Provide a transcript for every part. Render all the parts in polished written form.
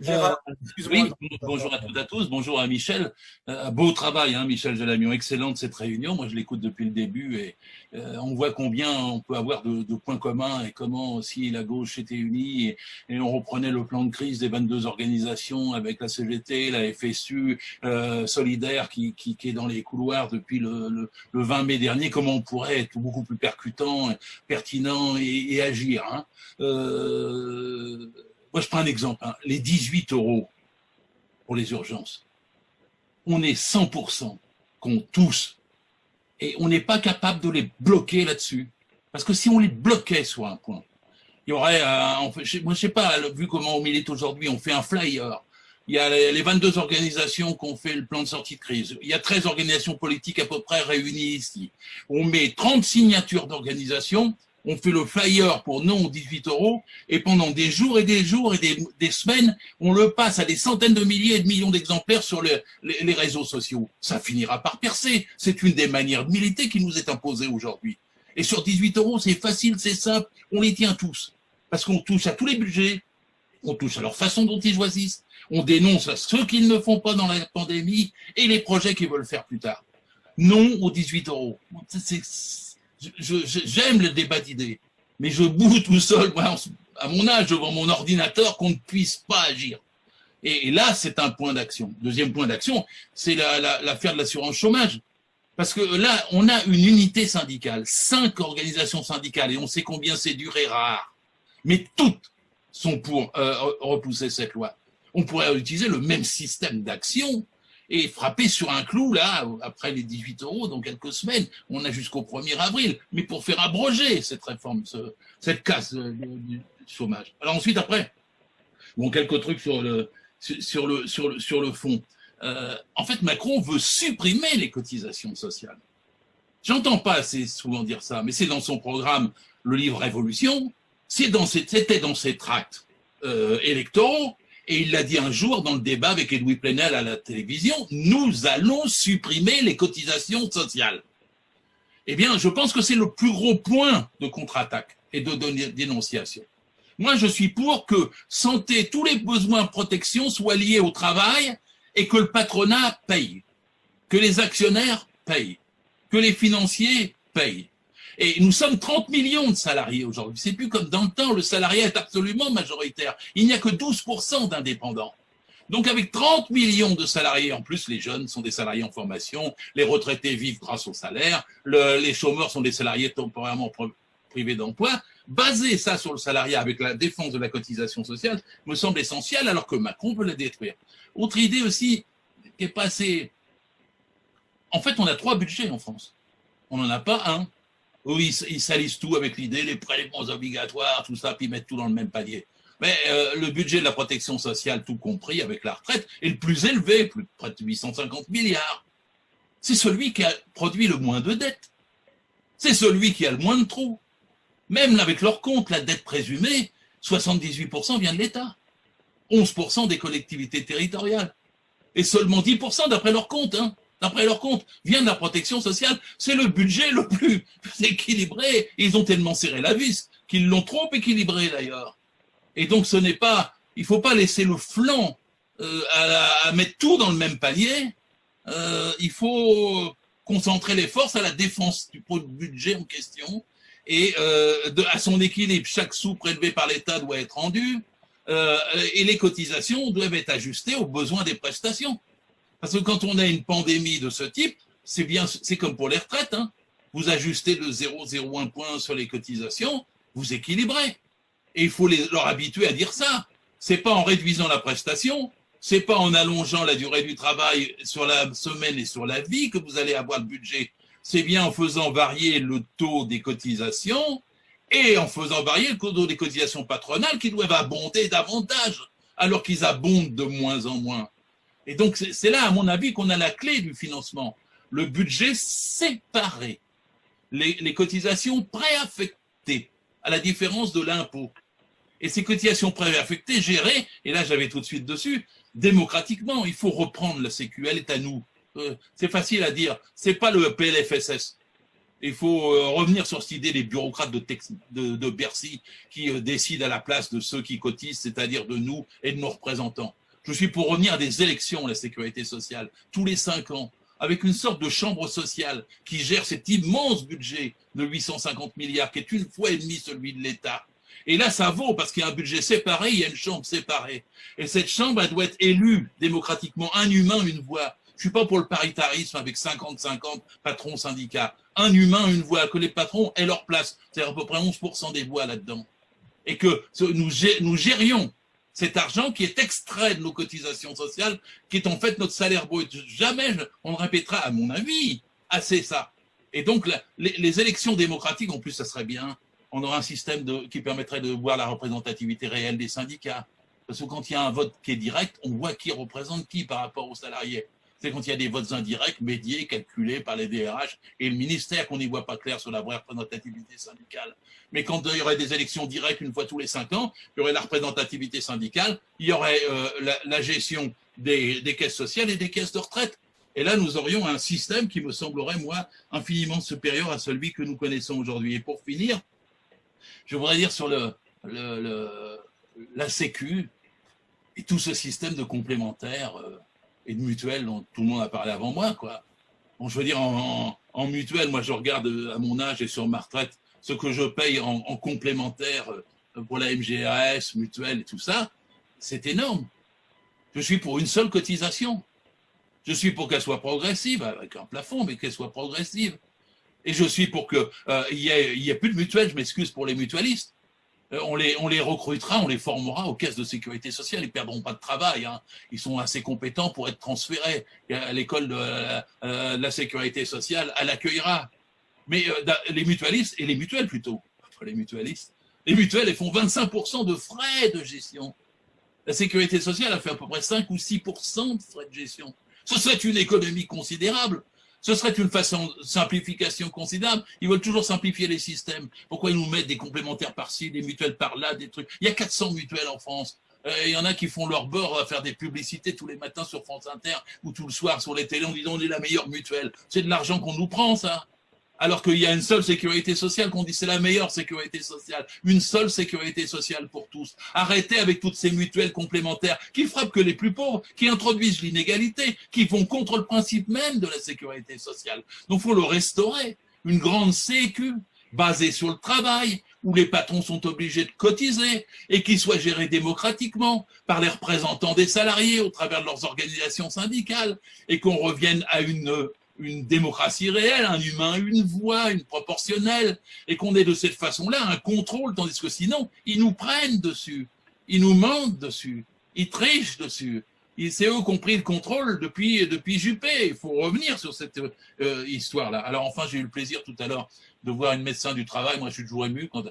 Gérard, excuse-moi. Oui, bonjour à toutes et à tous, bonjour à Michel. Beau travail, hein, Michel Gelamion, excellente cette réunion. Moi, je l'écoute depuis le début et on voit combien on peut avoir de points communs et comment, si la gauche était unie et on reprenait le plan de crise des 22 organisations avec la CGT, la FSU, Solidaire qui est dans les couloirs depuis le 20 mai dernier, comment on pourrait être beaucoup plus percutant, pertinent et agir. Hein. Moi, je prends un exemple, hein. Les 18 € pour les urgences. On est 100% contre tous. Et on n'est pas capable de les bloquer là-dessus. Parce que si on les bloquait sur un point, il y aurait, moi je sais pas, vu comment on milite aujourd'hui, on fait un flyer. Il y a les 22 organisations qui ont fait le plan de sortie de crise. Il y a 13 organisations politiques à peu près réunies ici. On met 30 signatures d'organisations. On fait le flyer pour non 18 € et pendant des jours et des jours et des semaines, on le passe à des centaines de milliers et de millions d'exemplaires sur les réseaux sociaux. Ça finira par percer. C'est une des manières de militer qui nous est imposée aujourd'hui. Et sur 18 €, c'est facile, c'est simple, on les tient tous. Parce qu'on touche à tous les budgets, on touche à leur façon dont ils choisissent, on dénonce à ceux qu'ils ne font pas dans la pandémie et les projets qu'ils veulent faire plus tard. Non aux 18 €. J'aime le débat d'idées, mais je boue tout seul, moi, à mon âge, devant mon ordinateur, qu'on ne puisse pas agir. Et là, c'est un point d'action. Deuxième point d'action, c'est l'affaire de l'assurance chômage. Parce que là, on a une unité syndicale, 5 organisations syndicales, et on sait combien c'est dur et rare. Mais toutes sont pour repousser cette loi. On pourrait utiliser le même système d'action et frapper sur un clou, là, après les 18 € dans quelques semaines. On a jusqu'au 1er avril, mais pour faire abroger cette réforme, cette casse du chômage. Alors ensuite, après, bon, quelques trucs sur le fond. En fait, Macron veut supprimer les cotisations sociales. J'entends pas assez souvent dire ça, mais c'est dans son programme, le livre Révolution, c'était dans ses tracts électoraux. Et il l'a dit un jour dans le débat avec Edoui Plenel à la télévision, nous allons supprimer les cotisations sociales. Eh bien, je pense que c'est le plus gros point de contre-attaque et de dénonciation. Moi, je suis pour que santé, tous les besoins de protection soient liés au travail et que le patronat paye, que les actionnaires payent, que les financiers payent. Et nous sommes 30 millions de salariés aujourd'hui. C'est plus comme dans le temps, le salariat est absolument majoritaire. Il n'y a que 12% d'indépendants. Donc avec 30 millions de salariés, en plus les jeunes sont des salariés en formation, les retraités vivent grâce au salaire, les chômeurs sont des salariés temporairement privés d'emploi. Baser ça sur le salariat avec la défense de la cotisation sociale me semble essentiel alors que Macron veut la détruire. Autre idée aussi qui est pas assez... En fait, on a 3 budgets en France. On n'en a pas un. Oui, ils salissent tout avec l'idée, les prélèvements obligatoires, tout ça, puis ils mettent tout dans le même panier. Mais le budget de la protection sociale, tout compris, avec la retraite, est le plus élevé, plus de près de 850 milliards. C'est celui qui a produit le moins de dettes. C'est celui qui a le moins de trous. Même avec leur compte, la dette présumée, 78% vient de l'État, 11% des collectivités territoriales, et seulement 10% d'après leur compte, hein. D'après leur compte, vient de la protection sociale. C'est le budget le plus équilibré. Ils ont tellement serré la vis qu'ils l'ont trop équilibré d'ailleurs. Et donc ce n'est pas, il ne faut pas laisser le flanc à mettre tout dans le même panier. Il faut concentrer les forces à la défense du budget en question et à son équilibre. Chaque sou prélevé par l'État doit être rendu et les cotisations doivent être ajustées aux besoins des prestations. Parce que quand on a une pandémie de ce type, c'est comme pour les retraites, hein. Vous ajustez de 0,01 point sur les cotisations, vous équilibrez. Et il faut leur habituer à dire ça. C'est pas en réduisant la prestation, c'est pas en allongeant la durée du travail sur la semaine et sur la vie que vous allez avoir le budget. C'est bien en faisant varier le taux des cotisations et en faisant varier le taux des cotisations patronales qui doivent abonder davantage, alors qu'ils abondent de moins en moins. Et donc, c'est là, à mon avis, qu'on a la clé du financement. Le budget séparé. Les cotisations préaffectées, à la différence de l'impôt. Et ces cotisations préaffectées gérées, et là j'avais tout de suite dessus, démocratiquement, il faut reprendre la Sécu, elle est à nous. C'est facile à dire, c'est pas le PLFSS. Il faut revenir sur cette idée des bureaucrates de Bercy qui décident à la place de ceux qui cotisent, c'est-à-dire de nous et de nos représentants. Je suis pour revenir à des élections, la sécurité sociale, tous les 5 ans, avec une sorte de chambre sociale qui gère cet immense budget de 850 milliards, qui est une fois et demie celui de l'État. Et là, ça vaut, parce qu'il y a un budget séparé, il y a une chambre séparée. Et cette chambre, elle doit être élue démocratiquement, un humain, une voix. Je suis pas pour le paritarisme avec 50-50 patrons syndicats. Un humain, une voix, que les patrons aient leur place. C'est-à-dire à peu près 11% des voix là-dedans. Et que nous gérions cet argent qui est extrait de nos cotisations sociales, qui est en fait notre salaire brut. Jamais on ne répétera, à mon avis, assez ça. Et donc, les élections démocratiques, en plus, ça serait bien. On aura un système qui permettrait de voir la représentativité réelle des syndicats. Parce que quand il y a un vote qui est direct, on voit qui représente qui par rapport aux salariés. C'est quand il y a des votes indirects, médiés, calculés par les DRH et le ministère, qu'on n'y voit pas clair sur la vraie représentativité syndicale. Mais quand il y aurait des élections directes une fois tous les 5 ans, il y aurait la représentativité syndicale, il y aurait la gestion des caisses sociales et des caisses de retraite. Et là, nous aurions un système qui me semblerait, moi, infiniment supérieur à celui que nous connaissons aujourd'hui. Et pour finir, je voudrais dire sur la Sécu et tout ce système de complémentaires et de mutuelles dont tout le monde a parlé avant moi, quoi. Bon, je veux dire, en mutuelle, moi, je regarde à mon âge et sur ma retraite ce que je paye en complémentaire pour la MGAS, mutuelle et tout ça, c'est énorme. Je suis pour une seule cotisation. Je suis pour qu'elle soit progressive, avec un plafond, mais qu'elle soit progressive. Et je suis pour qu'il y ait plus de mutuelles, je m'excuse pour les mutualistes. On les recrutera, on les formera aux caisses de sécurité sociale. Ils ne perdront pas de travail. Hein. Ils sont assez compétents pour être transférés à l'école de la sécurité sociale. Elle accueillera. Mais les mutualistes, et les mutuelles plutôt, pas les mutualistes, les mutuelles, elles font 25% de frais de gestion. La sécurité sociale a fait à peu près 5 ou 6% de frais de gestion. Ce serait une économie considérable. Ce serait une façon de simplification considérable. Ils veulent toujours simplifier les systèmes. Pourquoi ils nous mettent des complémentaires par-ci, des mutuelles par-là, des trucs. Il y a 400 mutuelles en France. Il y en a qui font leur beurre à faire des publicités tous les matins sur France Inter ou tout le soir sur les télés en disant on est la meilleure mutuelle. C'est de l'argent qu'on nous prend, ça. Alors qu'il y a une seule sécurité sociale, qu'on dit c'est la meilleure sécurité sociale. Une seule sécurité sociale pour tous. Arrêtez avec toutes ces mutuelles complémentaires qui frappent que les plus pauvres, qui introduisent l'inégalité, qui vont contre le principe même de la sécurité sociale. Donc il faut le restaurer. Une grande sécu basée sur le travail, où les patrons sont obligés de cotiser et qui soit gérée démocratiquement par les représentants des salariés au travers de leurs organisations syndicales et qu'on revienne à une démocratie réelle, un humain, une voix, une proportionnelle, et qu'on ait de cette façon-là un contrôle, tandis que sinon, ils nous prennent dessus, ils nous mentent dessus, ils trichent dessus. C'est eux qui ont pris le contrôle depuis Juppé. Il faut revenir sur cette histoire-là. Alors enfin, j'ai eu le plaisir tout à l'heure de voir une médecin du travail. Moi, je suis toujours ému quand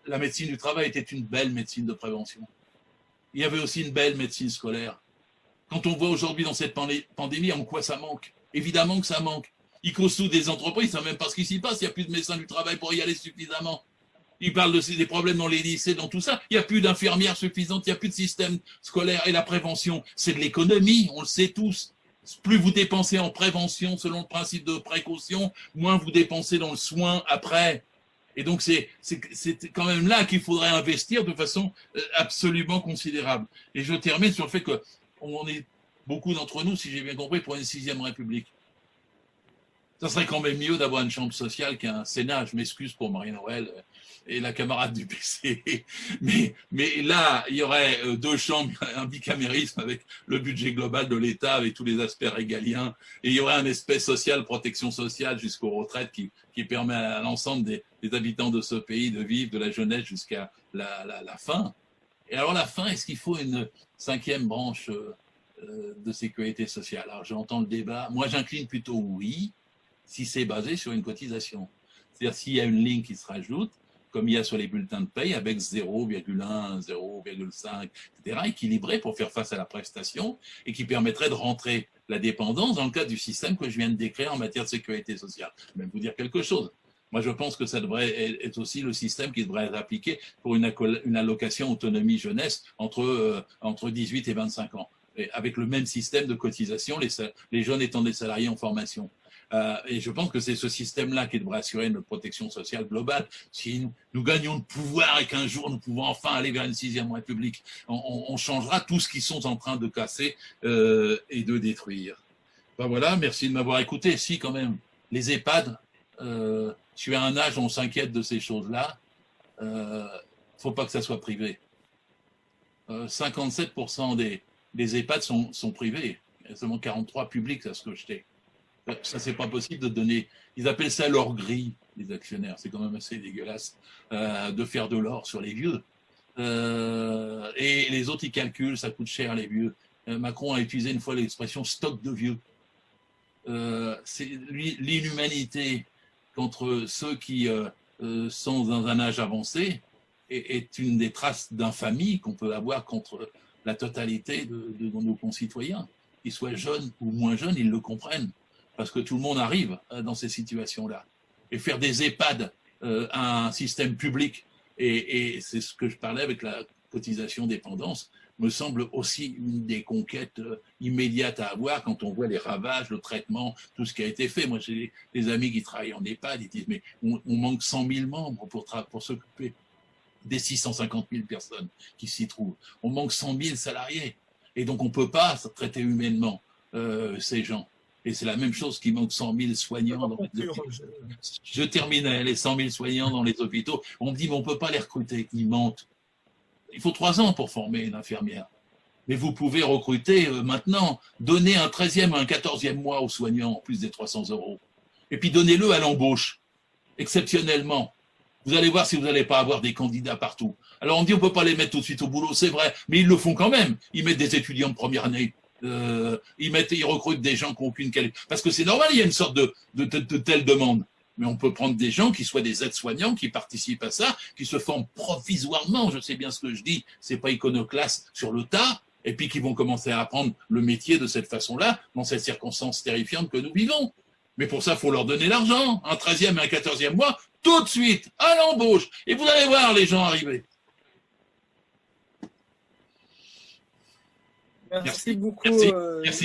la médecine du travail était une belle médecine de prévention. Il y avait aussi une belle médecine scolaire. Quand on voit aujourd'hui dans cette pandémie en quoi ça manque, évidemment que ça manque. Ils causent tous des entreprises, ils ne savent même pas ce qui s'y passe. Il n'y a plus de médecins du travail pour y aller suffisamment. Ils parlent des problèmes dans les lycées, dans tout ça. Il n'y a plus d'infirmières suffisantes, il n'y a plus de système scolaire. Et la prévention, c'est de l'économie, on le sait tous. Plus vous dépensez en prévention, selon le principe de précaution, moins vous dépensez dans le soin après. Et donc, c'est quand même là qu'il faudrait investir de façon absolument considérable. Et je termine sur le fait qu'on est beaucoup d'entre nous, si j'ai bien compris, pour une 6e République. Ça serait quand même mieux d'avoir une chambre sociale qu'un Sénat. Je m'excuse pour Marie-Noël et la camarade du PC. Mais là, il y aurait 2 chambres, un bicamérisme avec le budget global de l'État, avec tous les aspects régaliens. Et il y aurait un aspect social, protection sociale jusqu'aux retraites qui permet à l'ensemble des habitants de ce pays de vivre de la jeunesse jusqu'à la fin. Et alors la fin, est-ce qu'il faut une 5e branche de sécurité sociale? Alors j'entends le débat. Moi, j'incline plutôt oui, si c'est basé sur une cotisation. C'est-à-dire s'il y a une ligne qui se rajoute, comme il y a sur les bulletins de paye, avec 0,1, 0,5, etc., équilibré pour faire face à la prestation et qui permettrait de rentrer la dépendance dans le cadre du système que je viens de décrire en matière de sécurité sociale. Je vais même vous dire quelque chose. Moi, je pense que ça devrait être aussi le système qui devrait être appliqué pour une allocation autonomie jeunesse entre 18 et 25 ans, et avec le même système de cotisation, les jeunes étant des salariés en formation. Et je pense que c'est ce système-là qui devrait assurer notre protection sociale globale. Si nous gagnons de pouvoir et qu'un jour nous pouvons enfin aller vers une 6e République, on changera tout ce qu'ils sont en train de casser et de détruire. Ben voilà, merci de m'avoir écouté. Si, quand même, les EHPAD, je suis à un âge où on s'inquiète de ces choses-là. Faut pas que ça soit privé. 57% des EHPAD sont privés. Il y a seulement 43 publics, à ce que je sais. Ça, c'est pas possible de donner. Ils appellent ça l'or gris, les actionnaires. C'est quand même assez dégueulasse de faire de l'or sur les vieux. Et les autres, ils calculent, ça coûte cher, les vieux. Macron a utilisé une fois l'expression stock de vieux. C'est l'inhumanité contre ceux qui sont dans un âge avancé est une des traces d'infamie qu'on peut avoir contre la totalité de nos concitoyens. Qu'ils soient jeunes ou moins jeunes, ils le comprennent. Parce que tout le monde arrive dans ces situations-là. Et faire des EHPAD un système public, et c'est ce que je parlais avec la cotisation dépendance, me semble aussi une des conquêtes immédiates à avoir quand on voit les ravages, le traitement, tout ce qui a été fait. Moi, j'ai des amis qui travaillent en EHPAD, ils disent, mais on manque 100 000 membres pour s'occuper des 650 000 personnes qui s'y trouvent. On manque 100 000 salariés. Et donc, on ne peut pas traiter humainement ces gens. Et c'est la même chose qui manque 100 000 soignants dans les hôpitaux. Je terminais, les 100 000 soignants dans les hôpitaux. On me dit, mais on ne peut pas les recruter, ils mentent. Il faut 3 ans pour former une infirmière. Mais vous pouvez recruter maintenant, donner un 13e, un 14e mois aux soignants, en plus des 300 €. Et puis donnez-le à l'embauche, exceptionnellement. Vous allez voir si vous n'allez pas avoir des candidats partout. Alors on dit on ne peut pas les mettre tout de suite au boulot, c'est vrai, mais ils le font quand même. Ils mettent des étudiants de première année. Ils recrutent des gens qui n'ont aucune qualité. Parce que c'est normal, il y a une sorte de telle demande. Mais on peut prendre des gens qui soient des aides-soignants, qui participent à ça, qui se forment provisoirement, je sais bien ce que je dis, c'est pas iconoclaste sur le tas, et puis qui vont commencer à apprendre le métier de cette façon-là, dans cette circonstance terrifiante que nous vivons. Mais pour ça, il faut leur donner l'argent, un 13e et un 14e mois, tout de suite, à l'embauche. Et vous allez voir les gens arriver. Merci beaucoup. Merci.